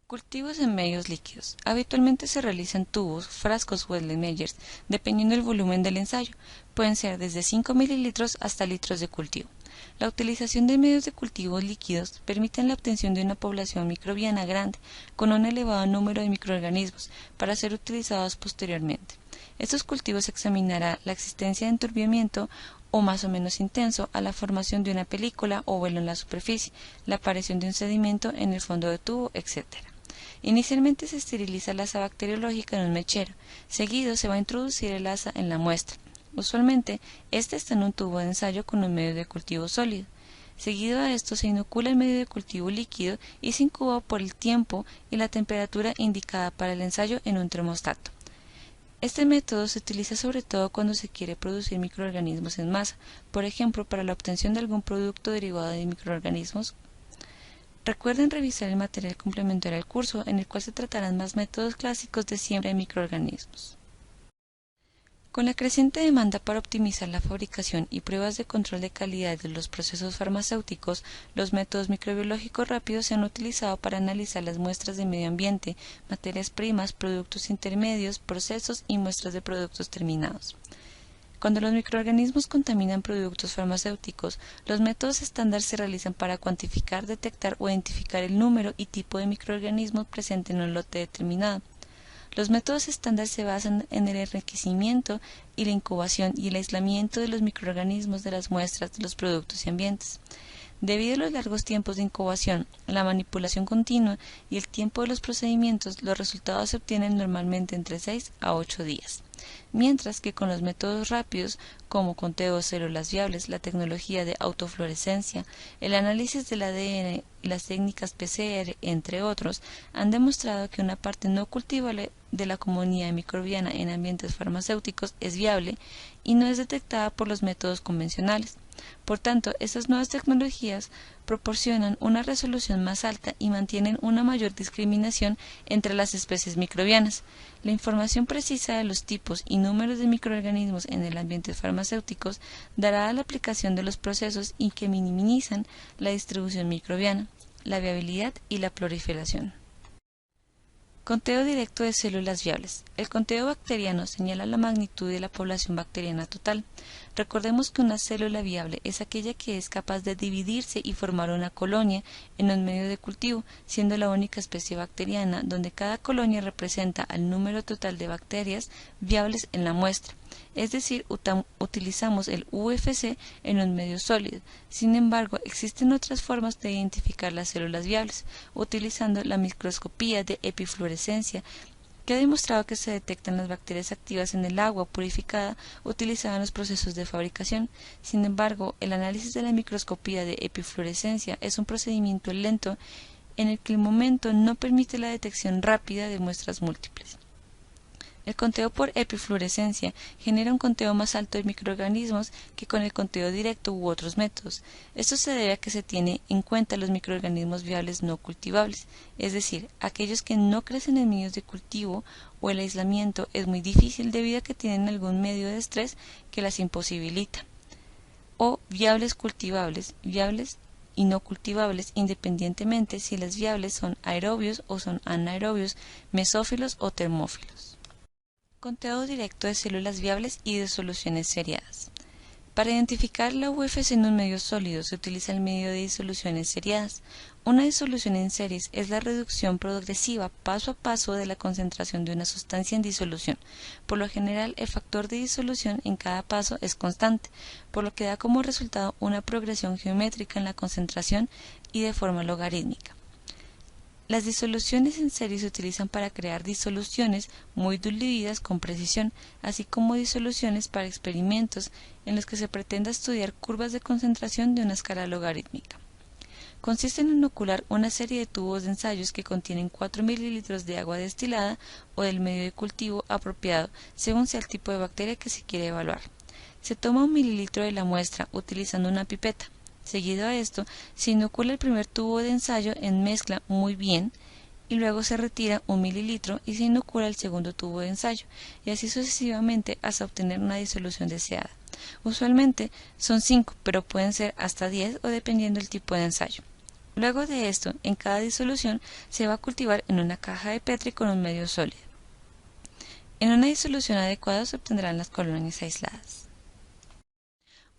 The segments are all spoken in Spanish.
Cultivos en medios líquidos. Habitualmente se realizan tubos, frascos o Erlenmeyers, dependiendo del volumen del ensayo. Pueden ser desde 5 mililitros hasta litros de cultivo. La utilización de medios de cultivo líquidos permite la obtención de una población microbiana grande, con un elevado número de microorganismos, para ser utilizados posteriormente. Estos cultivos examinarán la existencia de enturbiamiento o más o menos intenso a la formación de una película o velo en la superficie, la aparición de un sedimento en el fondo del tubo, etc. Inicialmente se esteriliza la asa bacteriológica en un mechero, seguido se va a introducir el asa en la muestra. Usualmente, ésta está en un tubo de ensayo con un medio de cultivo sólido. Seguido a esto se inocula el medio de cultivo líquido y se incuba por el tiempo y la temperatura indicada para el ensayo en un termostato. Este método se utiliza sobre todo cuando se quiere producir microorganismos en masa, por ejemplo para la obtención de algún producto derivado de microorganismos. Recuerden revisar el material complementario al curso, en el cual se tratarán más métodos clásicos de siembra de microorganismos. Con la creciente demanda para optimizar la fabricación y pruebas de control de calidad de los procesos farmacéuticos, los métodos microbiológicos rápidos se han utilizado para analizar las muestras de medio ambiente, materias primas, productos intermedios, procesos y muestras de productos terminados. Cuando los microorganismos contaminan productos farmacéuticos, los métodos estándar se realizan para cuantificar, detectar o identificar el número y tipo de microorganismos presente en un lote determinado. Los métodos estándar se basan en el enriquecimiento y la incubación y el aislamiento de los microorganismos de las muestras de los productos y ambientes. Debido a los largos tiempos de incubación, la manipulación continua y el tiempo de los procedimientos, los resultados se obtienen normalmente entre 6 a 8 días. Mientras que con los métodos rápidos, como conteo de células viables, la tecnología de autofluorescencia, el análisis del ADN y las técnicas PCR, entre otros, han demostrado que una parte no cultivable de la comunidad microbiana en ambientes farmacéuticos es viable y no es detectada por los métodos convencionales. Por tanto, estas nuevas tecnologías proporcionan una resolución más alta y mantienen una mayor discriminación entre las especies microbianas. La información precisa de los tipos y números de microorganismos en el ambiente farmacéuticos dará a la aplicación de los procesos y que minimizan la distribución microbiana, la viabilidad y la proliferación. Conteo directo de células viables. El conteo bacteriano señala la magnitud de la población bacteriana total. Recordemos que una célula viable es aquella que es capaz de dividirse y formar una colonia en un medio de cultivo, siendo la única especie bacteriana donde cada colonia representa al número total de bacterias viables en la muestra. Es decir, utilizamos el UFC en un medio sólido. Sin embargo, existen otras formas de identificar las células viables, utilizando la microscopía de epifluorescencia, que ha demostrado que se detectan las bacterias activas en el agua purificada utilizada en los procesos de fabricación. Sin embargo, el análisis de la microscopía de epifluorescencia es un procedimiento lento en el que el momento no permite la detección rápida de muestras múltiples. El conteo por epifluorescencia genera un conteo más alto de microorganismos que con el conteo directo u otros métodos. Esto se debe a que se tiene en cuenta los microorganismos viables no cultivables, es decir, aquellos que no crecen en medios de cultivo o el aislamiento es muy difícil debido a que tienen algún medio de estrés que las imposibilita. O viables cultivables, viables y no cultivables independientemente si las viables son aerobios o son anaerobios, mesófilos o termófilos. Conteo directo de células viables y de soluciones seriadas. Para identificar la UFC en un medio sólido se utiliza el medio de disoluciones seriadas. Una disolución en series es la reducción progresiva paso a paso de la concentración de una sustancia en disolución. Por lo general, el factor de disolución en cada paso es constante, por lo que da como resultado una progresión geométrica en la concentración y de forma logarítmica. Las disoluciones en serie se utilizan para crear disoluciones muy diluidas con precisión, así como disoluciones para experimentos en los que se pretenda estudiar curvas de concentración de una escala logarítmica. Consiste en inocular una serie de tubos de ensayos que contienen 4 mililitros de agua destilada o del medio de cultivo apropiado según sea el tipo de bacteria que se quiere evaluar. Se toma 1 mililitro de la muestra utilizando una pipeta. Seguido a esto, se inocula el primer tubo de ensayo en mezcla muy bien y luego se retira 1 mililitro y se inocula el segundo tubo de ensayo, y así sucesivamente hasta obtener una disolución deseada. Usualmente son 5, pero pueden ser hasta 10 o dependiendo del tipo de ensayo. Luego de esto, en cada disolución se va a cultivar en una caja de Petri con un medio sólido. En una disolución adecuada se obtendrán las colonias aisladas.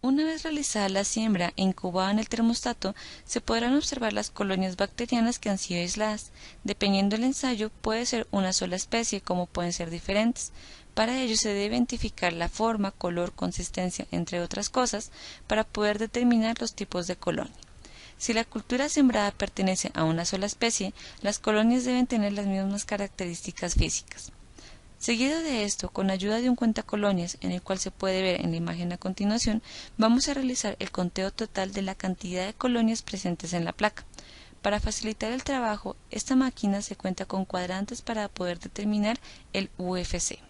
Una vez realizada la siembra e incubada en el termostato, se podrán observar las colonias bacterianas que han sido aisladas. Dependiendo del ensayo, puede ser una sola especie, como pueden ser diferentes. Para ello se debe identificar la forma, color, consistencia, entre otras cosas, para poder determinar los tipos de colonia. Si la cultura sembrada pertenece a una sola especie, las colonias deben tener las mismas características físicas. Seguido de esto, con ayuda de un cuentacolonias, en el cual se puede ver en la imagen a continuación, vamos a realizar el conteo total de la cantidad de colonias presentes en la placa. Para facilitar el trabajo, esta máquina se cuenta con cuadrantes para poder determinar el UFC.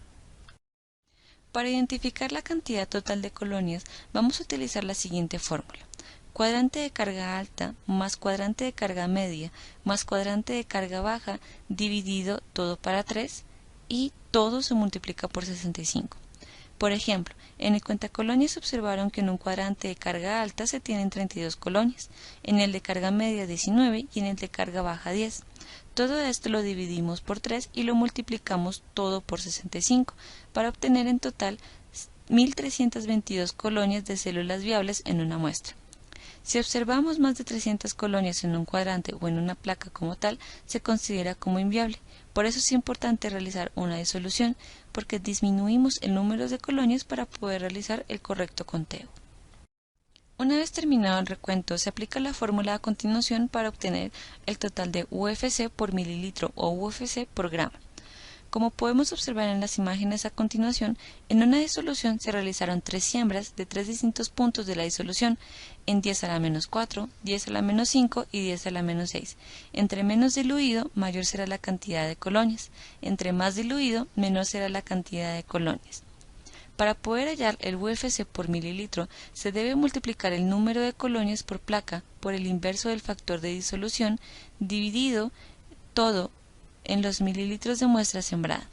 Para identificar la cantidad total de colonias, vamos a utilizar la siguiente fórmula. Cuadrante de carga alta más cuadrante de carga media más cuadrante de carga baja dividido todo para 3 y todo se multiplica por 65. Por ejemplo, en el cuentacolonias observaron que en un cuadrante de carga alta se tienen 32 colonias, en el de carga media 19 y en el de carga baja 10. Todo esto lo dividimos por 3 y lo multiplicamos todo por 65 para obtener en total 1322 colonias de células viables en una muestra. Si observamos más de 300 colonias en un cuadrante o en una placa como tal, se considera como inviable. Por eso es importante realizar una disolución, porque disminuimos el número de colonias para poder realizar el correcto conteo. Una vez terminado el recuento, se aplica la fórmula a continuación para obtener el total de UFC por mililitro o UFC por gramo. Como podemos observar en las imágenes a continuación, en una disolución se realizaron 3 siembras de 3 distintos puntos de la disolución, en 10 a la menos 4, 10 a la menos 5 y 10 a la menos 6. Entre menos diluido, mayor será la cantidad de colonias. Entre más diluido, menor será la cantidad de colonias. Para poder hallar el UFC por mililitro, se debe multiplicar el número de colonias por placa por el inverso del factor de disolución, dividido todo en los mililitros de muestra sembrada.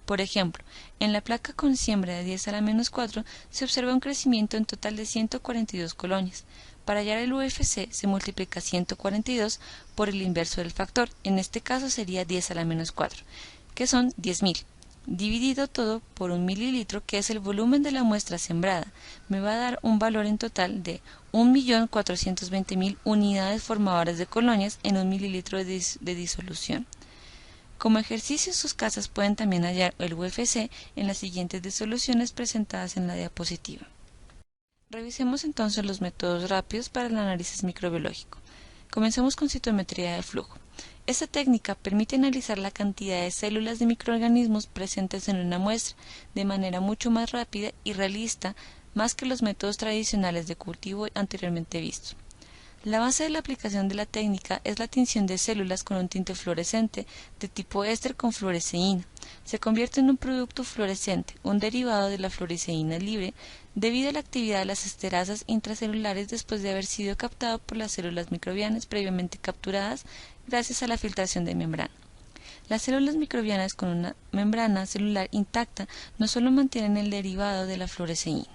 Por ejemplo, en la placa con siembra de 10 a la menos 4 se observa un crecimiento en total de 142 colonias. Para hallar el UFC se multiplica 142 por el inverso del factor, en este caso sería 10 a la menos 4, que son 10.000. Dividido todo por un mililitro, que es el volumen de la muestra sembrada, me va a dar un valor en total de 1.420.000 unidades formadoras de colonias en un mililitro de disolución. Como ejercicio en sus casas pueden también hallar el UFC en las siguientes disoluciones presentadas en la diapositiva. Revisemos entonces los métodos rápidos para el análisis microbiológico. Comencemos con citometría de flujo. Esta técnica permite analizar la cantidad de células de microorganismos presentes en una muestra de manera mucho más rápida y realista, más que los métodos tradicionales de cultivo anteriormente vistos. La base de la aplicación de la técnica es la tinción de células con un tinte fluorescente de tipo éster con fluoresceína. Se convierte en un producto fluorescente, un derivado de la fluoresceína libre, debido a la actividad de las esterasas intracelulares después de haber sido captado por las células microbianas previamente capturadas gracias a la filtración de membrana. Las células microbianas con una membrana celular intacta no solo mantienen el derivado de la fluoresceína.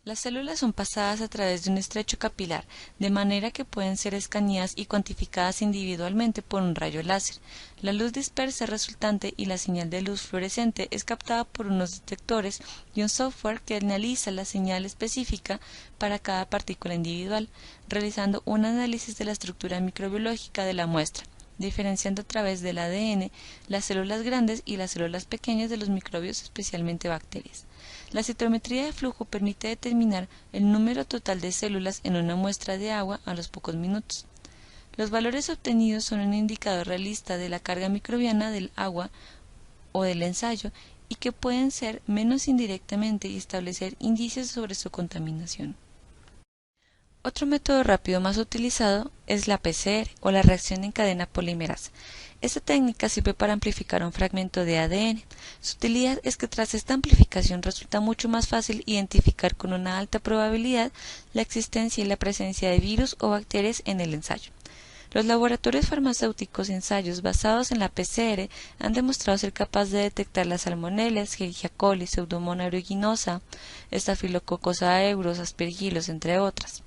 Las células son pasadas a través de un estrecho capilar, de manera que pueden ser escaneadas y cuantificadas individualmente por un rayo láser. La luz dispersa resultante y la señal de luz fluorescente es captada por unos detectores y un software que analiza la señal específica para cada partícula individual, realizando un análisis de la estructura microbiológica de la muestra, diferenciando a través del ADN las células grandes y las células pequeñas de los microbios, especialmente bacterias. La citometría de flujo permite determinar el número total de células en una muestra de agua a los pocos minutos. Los valores obtenidos son un indicador realista de la carga microbiana del agua o del ensayo y que pueden ser menos indirectamente y establecer indicios sobre su contaminación. Otro método rápido más utilizado es la PCR o la reacción en cadena polimerasa. Esta técnica sirve para amplificar un fragmento de ADN. Su utilidad es que tras esta amplificación resulta mucho más fácil identificar con una alta probabilidad la existencia y la presencia de virus o bacterias en el ensayo. Los laboratorios farmacéuticos ensayos basados en la PCR han demostrado ser capaces de detectar las salmonelas, Escherichia coli, Pseudomonas aeruginosa, Staphylococcus aureus, Aspergillus, entre otras.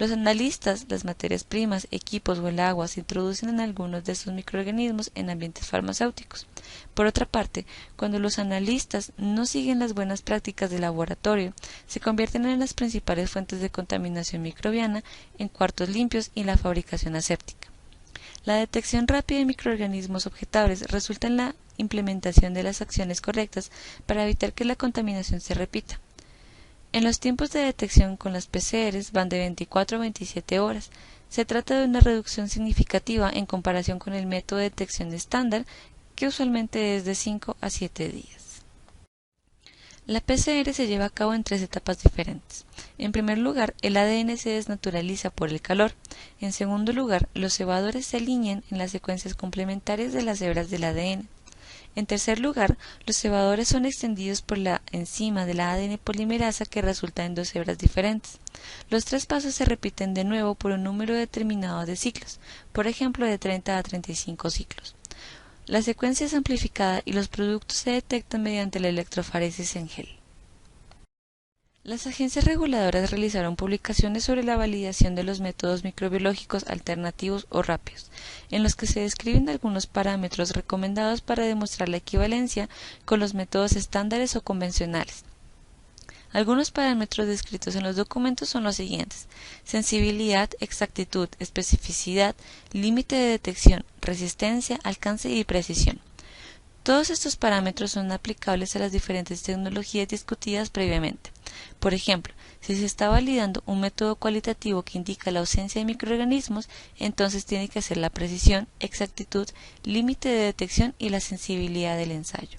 Los analistas, las materias primas, equipos o el agua se introducen en algunos de estos microorganismos en ambientes farmacéuticos. Por otra parte, cuando los analistas no siguen las buenas prácticas de laboratorio, se convierten en las principales fuentes de contaminación microbiana en cuartos limpios y en la fabricación aséptica. La detección rápida de microorganismos objetables resulta en la implementación de las acciones correctas para evitar que la contaminación se repita. En los tiempos de detección con las PCRs van de 24 a 27 horas. Se trata de una reducción significativa en comparación con el método de detección estándar, que usualmente es de 5 a 7 días. La PCR se lleva a cabo en 3 etapas diferentes. En primer lugar, el ADN se desnaturaliza por el calor. En segundo lugar, los cebadores se alinean en las secuencias complementarias de las hebras del ADN. En tercer lugar, los cebadores son extendidos por la enzima de la ADN polimerasa que resulta en 2 hebras diferentes. Los 3 pasos se repiten de nuevo por un número determinado de ciclos, por ejemplo de 30 a 35 ciclos. La secuencia es amplificada y los productos se detectan mediante la electroforesis en gel. Las agencias reguladoras realizaron publicaciones sobre la validación de los métodos microbiológicos alternativos o rápidos, en los que se describen algunos parámetros recomendados para demostrar la equivalencia con los métodos estándares o convencionales. Algunos parámetros descritos en los documentos son los siguientes: sensibilidad, exactitud, especificidad, límite de detección, resistencia, alcance y precisión. Todos estos parámetros son aplicables a las diferentes tecnologías discutidas previamente. Por ejemplo, si se está validando un método cualitativo que indica la ausencia de microorganismos, entonces tiene que ser la precisión, exactitud, límite de detección y la sensibilidad del ensayo.